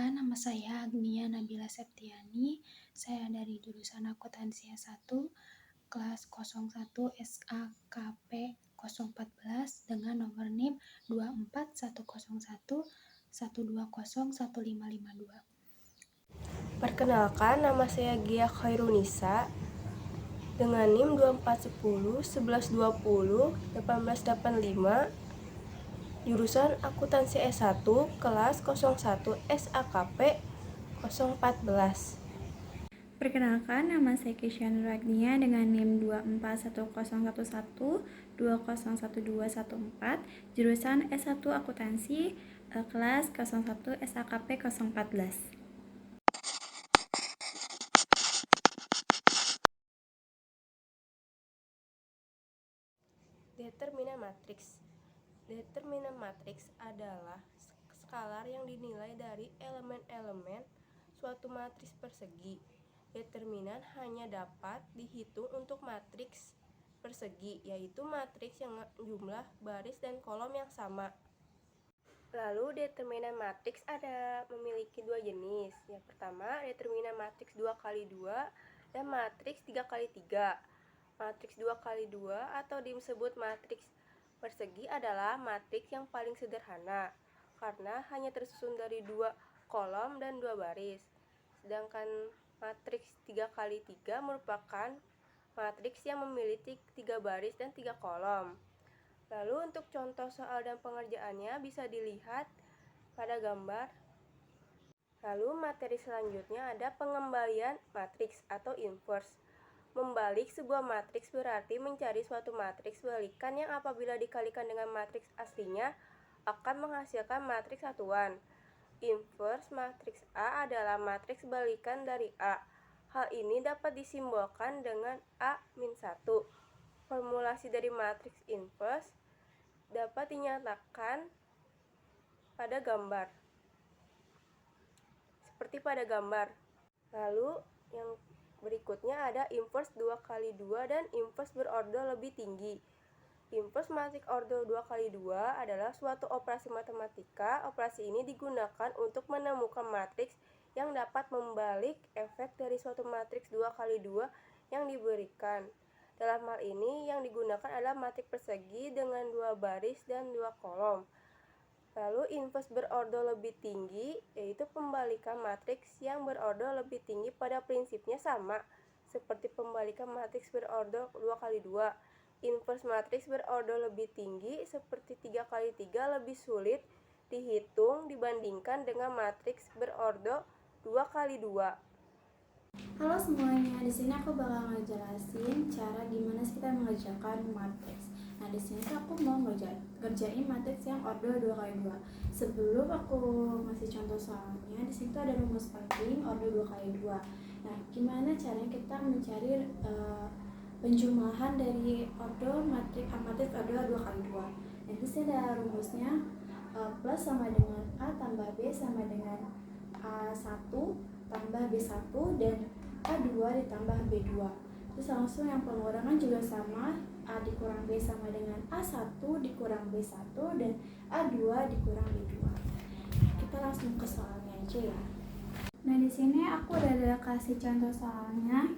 Nama saya Agnia Nabila Septiani, saya dari jurusan Akuntansi S1, kelas 01 SAKP 014 dengan nomor NIM 2410112011552. Perkenalkan, nama saya Gia Khairunisa dengan NIM 2410 1120 1885, jurusan Akuntansi S1 kelas 01 SAKP 014. Perkenalkan, nama saya Keisha Nuragnia dengan NIM 2410112011214, jurusan S1 Akuntansi kelas 01 SAKP 014. Determinan matriks. Determinan matriks adalah skalar yang dinilai dari elemen-elemen suatu matriks persegi. Determinan hanya dapat dihitung untuk matriks persegi, yaitu matriks yang jumlah baris dan kolom yang sama. Lalu determinan matriks memiliki dua jenis. Yang pertama, determinan matriks 2x2 dan matriks 3x3. Matriks 2x2 atau disebut matriks persegi adalah matriks yang paling sederhana karena hanya tersusun dari 2 kolom dan 2 baris. Sedangkan matriks 3x3 merupakan matriks yang memiliki 3 baris dan 3 kolom. Lalu untuk contoh soal dan pengerjaannya bisa dilihat pada gambar. Lalu materi selanjutnya ada pengembalian matriks atau inverse. Membalik sebuah matriks berarti mencari suatu matriks balikan yang apabila dikalikan dengan matriks aslinya akan menghasilkan matriks satuan. Inverse matriks A adalah matriks balikan dari A. Hal ini dapat disimbolkan dengan A-1. Formulasi dari matriks inverse dapat dinyatakan pada gambar. Seperti pada gambar. Lalu yang berikutnya ada inverse 2x2 dan inverse berorder lebih tinggi. Inverse matriks order 2x2 adalah suatu operasi matematika. Operasi ini digunakan untuk menemukan matriks yang dapat membalik efek dari suatu matriks 2x2 yang diberikan. Dalam hal ini yang digunakan adalah matriks persegi dengan 2 baris dan 2 kolom. Lalu inverse berorder lebih tinggi yaitu pembalikan matriks yang berorder lebih tinggi pada prinsipnya sama seperti pembalikan matriks berorder 2x2. Inverse matriks berorder lebih tinggi seperti 3x3 lebih sulit dihitung dibandingkan dengan matriks berorder 2x2. Halo semuanya, di sini aku bakal ngejelasin cara gimana kita mengerjakan matriks. Nah, di sini aku mau ngerjain matriks yang order 2x2. Sebelum aku ngasih contoh soalnya, di sini ada rumus penting order 2x2. Nah, gimana caranya kita mencari penjumlahan dari order matriks order 2x2. Nah, di sini ada rumusnya plus sama dengan A tambah B sama dengan A1 tambah B1 dan A2 ditambah B2. Terus langsung yang pengurangan juga sama, A dikurang B sama dengan A1 dikurang B1 dan A2 dikurang B2. Kita langsung ke soalnya aja ya. Nah, di sini aku udah ada kasih contoh soalnya,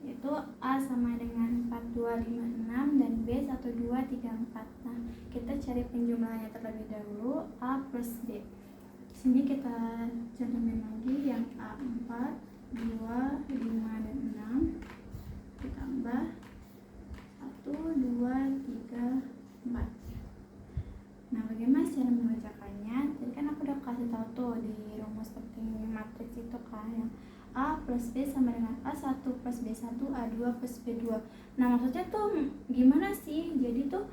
yaitu A sama dengan 4256 dan B 1234. Nah, kita cari penjumlahannya terlebih dahulu, A plus B. Sini kita contohin lagi yang A4, 2, 5, dan 6 ditambah 1, 2, 3, 4. Nah, bagaimana cara mengerjakannya? Tadi kan aku udah kasih tahu tuh di rumus penting matriks itu kan, yang A plus B sama dengan A1 plus B1, A2 plus B2. Nah, maksudnya tuh gimana sih? Jadi tuh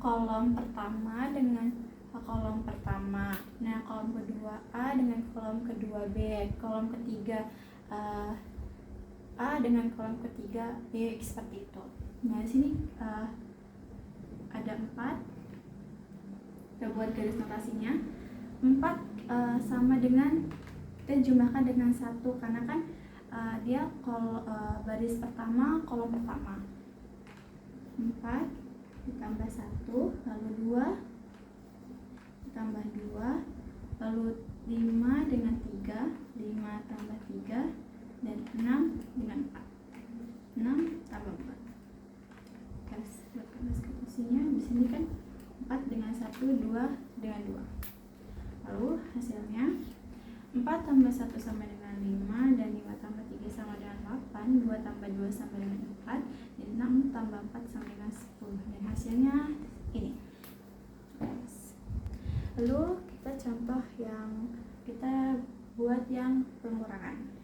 kolom pertama dengan kolom pertama, nah kolom kedua A dengan kolom kedua B, kolom ketiga A dengan kolom ketiga B, seperti itu. Nah, di sini ada 4. Kita buat garis notasinya. 4 sama dengan kita jumlahkan dengan 1 karena kan dia baris pertama kolom pertama. 4 ditambah 1 lalu 2 ditambah 2 lalu 5 dengan 3, 5 tambah 3 dan 6 dengan 4, 6 tambah 4. Kasihnya di sini kan 4 dengan 1, 2 dengan 2. Lalu hasilnya 4 tambah 1 sama dengan 5 dan 5 tambah 3 sama dengan 8, 2 tambah 2 sama dengan 4 dan 6 tambah 4 sama dengan 10 dan hasilnya ini. Lalu kita contoh yang kita buat yang pengurangan.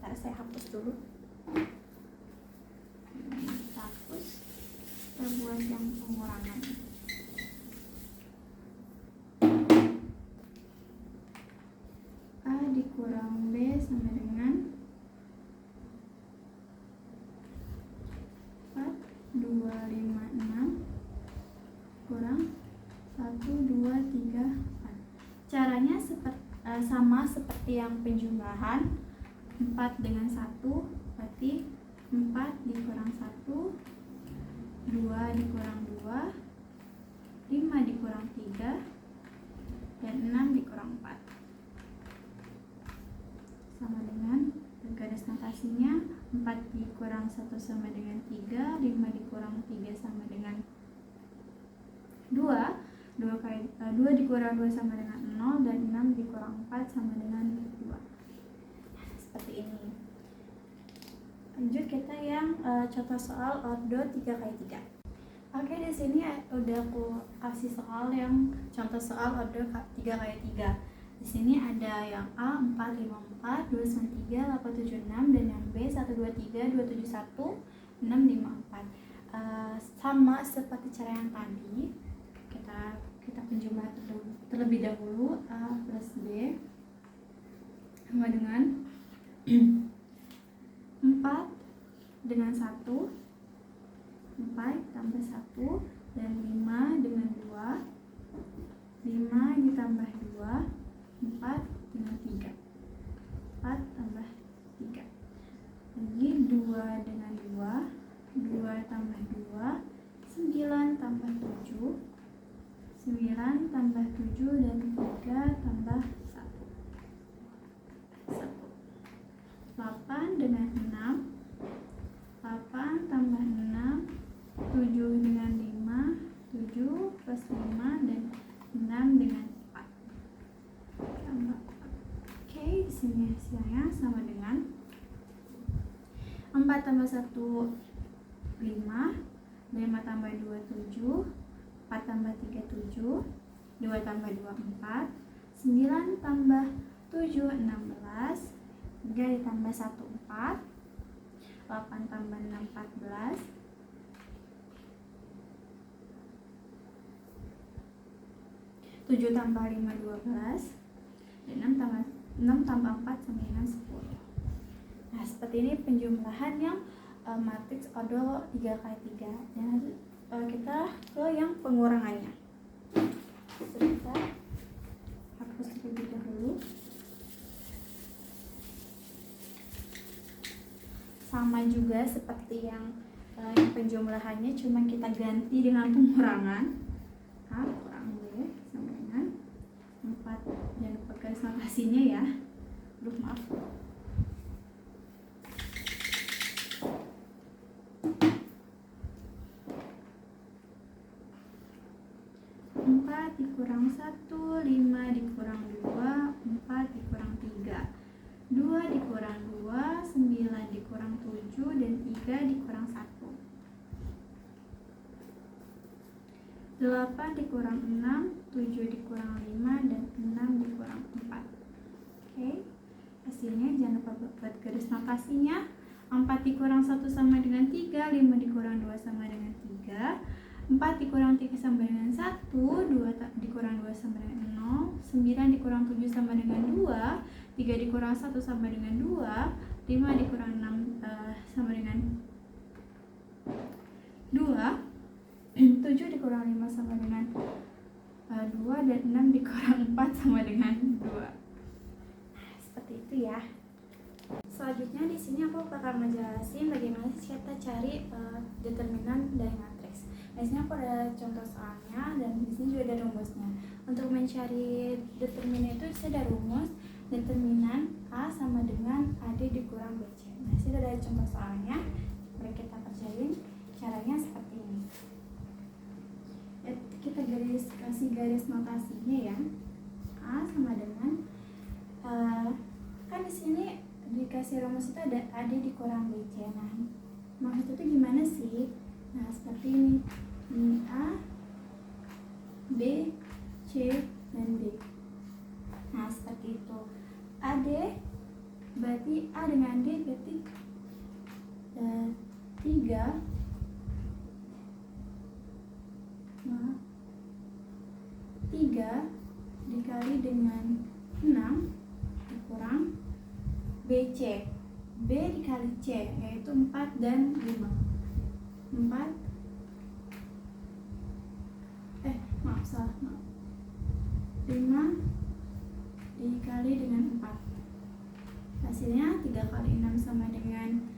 Ntar saya hapus dulu. Kita hapus, kita buat yang pengurangan. A dikurang B sama dengan 4, 2, 5, 6 kurang 1, 2, 3, 4. Caranya sama seperti yang penjumlahan. 4 dengan 1 berarti 4 dikurang 1, 2 dikurang 2, 5 dikurang 3 dan 6 dikurang 4 sama dengan garis notasinya 4 dikurang 1 sama dengan 3, 5 dikurang 3 sama dengan 2 dikurang 2 sama dengan 0 dan 6 dikurang 4 sama dengan 2. Seperti ini. Lanjut kita yang contoh soal ordo 3x3. Oke, di sini udah aku kasih soal yang contoh soal ordo 3x3. Di sini ada yang A 4, 5, 4, 2, 3, 8, 7, 6 dan yang B 1, 2, 3, 2, 7, 1, 6, 5, 4. Sama seperti cara yang tadi, kita penjumlah terlebih dahulu. A plus B sama dengan 4 dengan 1, 4 tambah 1 dan 5 dengan 2, 5 ditambah 2, 4 dengan 3, 4 tambah 3 lagi 2 dengan 2, 2 tambah 2, 9 tambah 7, 9 tambah 7 dan 3 tambah 1, 8 dengan 6, 8 tambah 6, 7 dengan 5, 7 plus 5 dan 6 dengan 4 tambah 4. Oke, di sini hasilnya sama dengan 4 tambah 1 5, 5 tambah 2 7, 4 tambah 3 7, 2 tambah 2 4, 9 tambah 7 16, 3 ditambah 1 4, 8 tambah 6 14, 7 tambah 5 12 dan 6 tambah 4 sama dengan 10. Nah, seperti ini penjumlahan yang matriks ordo 3x3. Dan kita ke yang pengurangannya. Kita hapus terlebih dahulu. Sama juga seperti yang penjumlahannya, cuma kita ganti dengan pengurangan. A kurang B sama dengan 4. Jangan lupa garis notasinya ya. Maaf. 4 dikurang 1, 5 dikurang 2, 4 dikurang 3, 2 dikurang 2, 9 dikurang 7 dan 3 dikurang 1, 8 dikurang 6, 7 dikurang 5 dan 6 dikurang 4. Oke, hasilnya jangan lupa buat garis notasinya. 4 dikurang 1 sama dengan 3, 5 dikurang 2 sama dengan 3, 4 dikurang 3 sama dengan 1, 2 dikurang 2 sama dengan 0, 9 dikurang 7 sama dengan 2, 3 dikurang 1 sama dengan 2, 5 dikurang 6 sama dengan 2, 7 dikurang 5 sama dengan dan 6 dikurang 4 sama dengan 2. Nah, seperti itu ya. Selanjutnya di sini aku bakal ngejelasin bagaimana kita cari determinan dari matriks. Di sini aku ada contoh soalnya dan di sini juga ada rumusnya. Untuk mencari determinan itu ada rumus determinan A sama dengan AD dikurang BC. Nah, di sini ada contoh soalnya. Mari kita kerjain. Caranya seperti ini. Kita kasih garis notasinya ya. A sama dengan kan di sini dikasih rumus itu ada AD dikurang BC. Nah, maksud itu gimana sih? Nah, seperti ini. Ini A, B, C, dan D. Nah, seperti itu. AD berarti A dengan D berarti 3 dikali dengan 6 dikurang BC. B dikali C yaitu 4 dan 5. 5 dikali dengan 4. Hasilnya 3 kali 6 sama dengan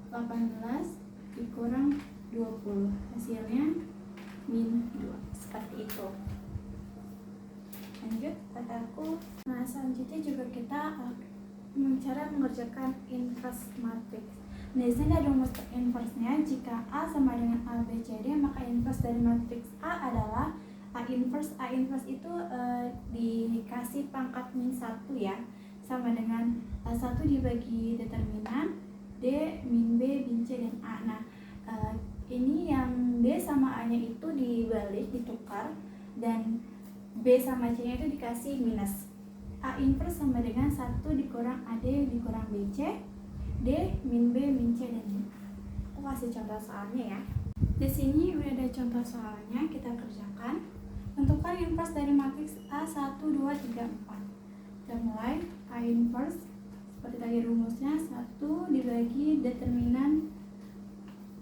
18 dikurang 20. Hasilnya min 2. Seperti itu. Lanjut kataku. Nah, selanjutnya juga kita cara mengerjakan inverse matrix. Nah, di sini ada rumus inverse-nya. Jika A sama dengan A, B, C, D, maka inverse dari matriks A adalah A inverse. A inverse itu dikasih pangkat min 1 ya, sama dengan 1 dibagi determinan D min B min C dan A. Nah, ini yang B sama A nya itu dibalik, ditukar, dan B sama C nya itu dikasih minus. A inverse sama dengan 1 dikurang AD dikurang BC, D min B min C dan D. Aku kasih contoh soalnya ya. Di sini udah ada contoh soalnya, kita kerjakan. Tentukan inverse dari matriks A1, 2, 3, 4. Kita mulai. A inverse seperti tadi rumusnya 1 dibagi determinan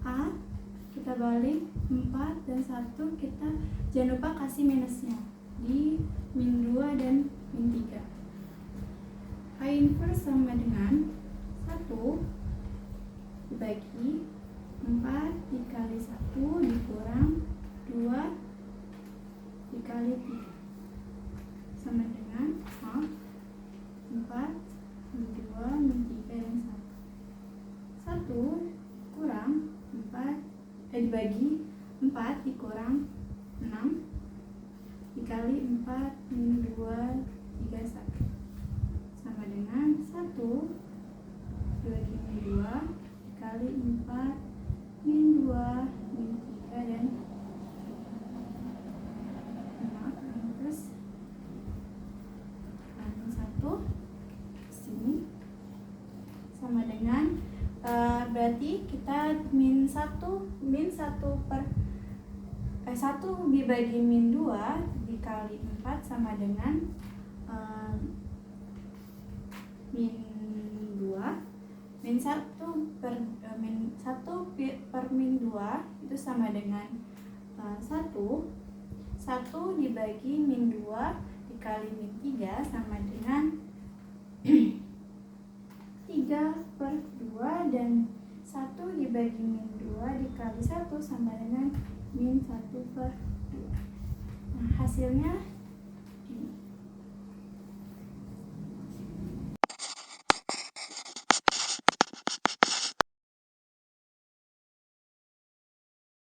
A, kita balik 4 dan 1, kita jangan lupa kasih minusnya di min 2 dan min 3. A inverse sama dengan 1 dibagi 4 dikali 1 dikurang 2 dikali 3 sama dengan 4 min 2 min 3 dan 1. 1 kurang 4 dibagi 4 dikurang 6 dikali 4 min 2 3 1 sama dengan 1 dibagi min 2 dikali 4 min 2 min 3 dan terus min 1 sini sama dengan berarti kita min 1 per 1 dibagi min 2 dikali 4 sama dengan min 2. Min 1 per min 2 itu sama dengan 1 dibagi min 2 dikali min 3 sama dengan 3 per 2 dan 1 dibagi min 2 dikali 1 sama dengan min 1 per 2. Nah, hasilnya ini.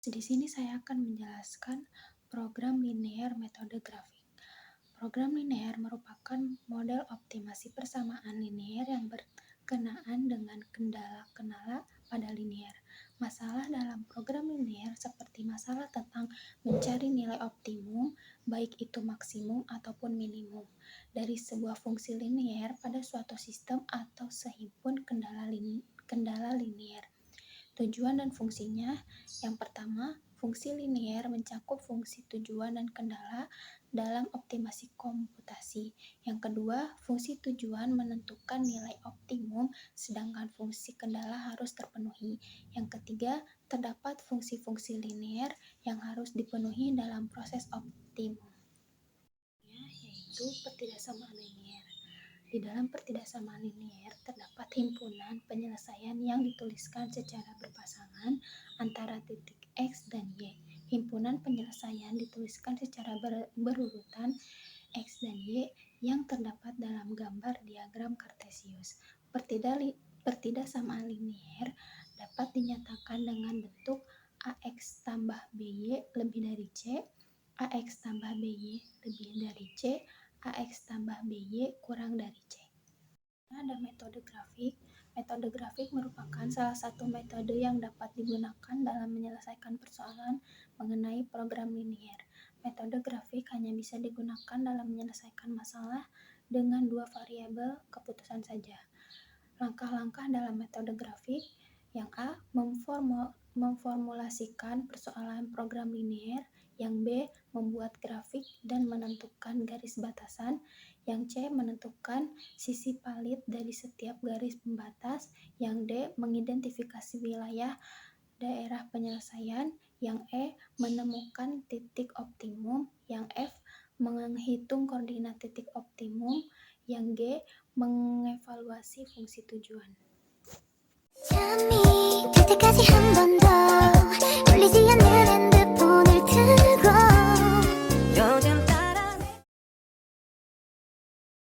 Di sini saya akan menjelaskan program linear metode grafik. Program linear merupakan model optimasi persamaan linear yang berkenaan dengan kendala-kendala pada linear. Masalah dalam program linear seperti masalah tentang mencari nilai optimum, baik itu maksimum ataupun minimum, dari sebuah fungsi linear pada suatu sistem atau sehimpun kendala linear. Tujuan dan fungsinya. Yang pertama, fungsi linear mencakup fungsi tujuan dan kendala dalam optimasi komputasi. Yang kedua, fungsi tujuan menentukan nilai optimum, sedangkan fungsi kendala harus terpenuhi. Yang ketiga, terdapat fungsi-fungsi linear yang harus dipenuhi dalam proses optimum. yaitu pertidaksamaan linier. Di dalam pertidaksamaan linier terdapat himpunan penyelesaian yang dituliskan secara berpasangan antara titik X dan Y. Himpunan penyelesaian dituliskan secara berurutan X dan Y yang terdapat dalam gambar diagram Kartesius. Pertidaksamaan linier dapat dinyatakan dengan bentuk AX tambah BY lebih dari C, AX tambah BY lebih dari C, AX tambah BY kurang dari C. Ada metode grafik. Metode grafik merupakan salah satu metode yang dapat digunakan dalam menyelesaikan persoalan mengenai program linier. Metode grafik hanya bisa digunakan dalam menyelesaikan masalah dengan dua variabel keputusan saja. Langkah-langkah dalam metode grafik. Yang A. Memformulasikan persoalan program linier. Yang B. Membuat grafik dan menentukan garis batasan. Yang C. Menentukan sisi palit dari setiap garis pembatas. Yang D. Mengidentifikasi wilayah daerah penyelesaian. Yang E. Menemukan titik optimum. Yang F. Menghitung koordinat titik optimum. Yang G. Mengevaluasi fungsi tujuan. 잠이 들 때까지 한 번 더 울리지 않는